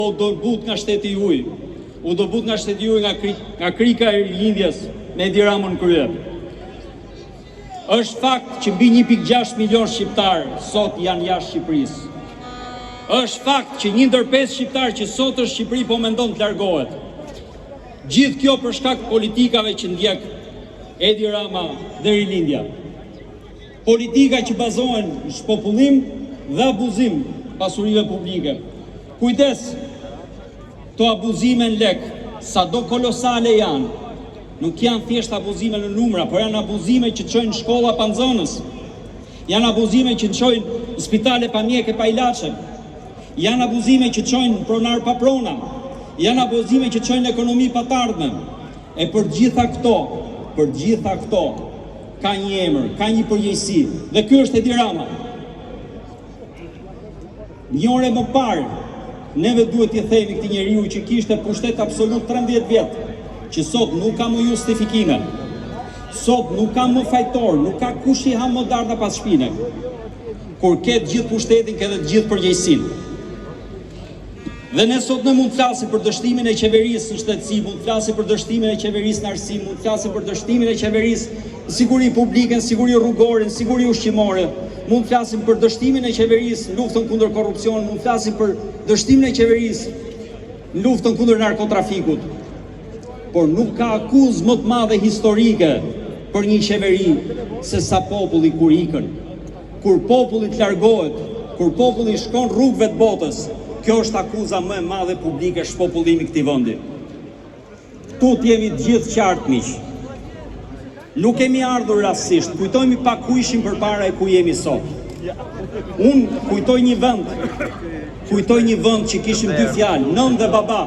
U do but nga shteti juaj, u do but nga shteti juaj nga krika e rilindjes me Edi Ramën krye. Është fakt që mbi 1.6 milion shqiptar sot janë jashtë Shqipërisë. Është fakt që 1 ndër 5 shqiptar që sot është Shqipëri po mendon të largohet. Gjithë kjo për shkak politikave që ndjek Edi Rama dhe rilindja. Politika që bazohen në shpopullim dhe abuzim pasurive publike. Kujdes, to abuzime në lek, sa do kolosale janë, nuk janë thjesht abuzime në numra, por janë abuzime që çojnë shkolla pa nxënës, janë abuzime që çojnë në spitale pa mjekë pa ilaçe, janë abuzime që çojnë pronar pa prona, janë abuzime që çojnë ekonomi pa të ardhmen. E për gjitha këto, ka një emër, ka një përgjegjësi, dhe ky është Edi Rama. Një orë më parë, neve duhet t'i themi këtij njeriu që kishte pushtet absolut 13 vjet, që sot nuk ka më justifikime, sot nuk ka më fajtor, nuk ka kush i ha më darda pas shpine. Kur ketë gjithë pushtetin, ke dhe gjithë përgjegjësinë. Dhe ne sot ne mund të flasim për dështimin e qeverisë në shtetësi, mund të flasim për dështimin e qeverisë në arsim, mund të flasim për dështimin e qeverisë në siguri publike, në siguri rrugore, në siguri ushqimore, mund të flasim për dështimin e qeverisë në luftën kundër korrupsionit, mund të flasim për dështimin e qeverisë në luftën kundër narkotrafikut. Por nuk ka akuzë më të madhe historike për një qeveri se sa populli kur ikën. Kur populli të largohet, kur populli shkon rrugëve të botës, kjo është akuza më e madhe publike shpopullimi këtij vendi. Tut jemi të gjithë qartë miq. Nuk kemi ardhur rastësisht, kujtojmë pak ku ishim përpara e ku jemi sot. Unë kujtoj një vend që kishim 2 fjalë, nën dhe baba.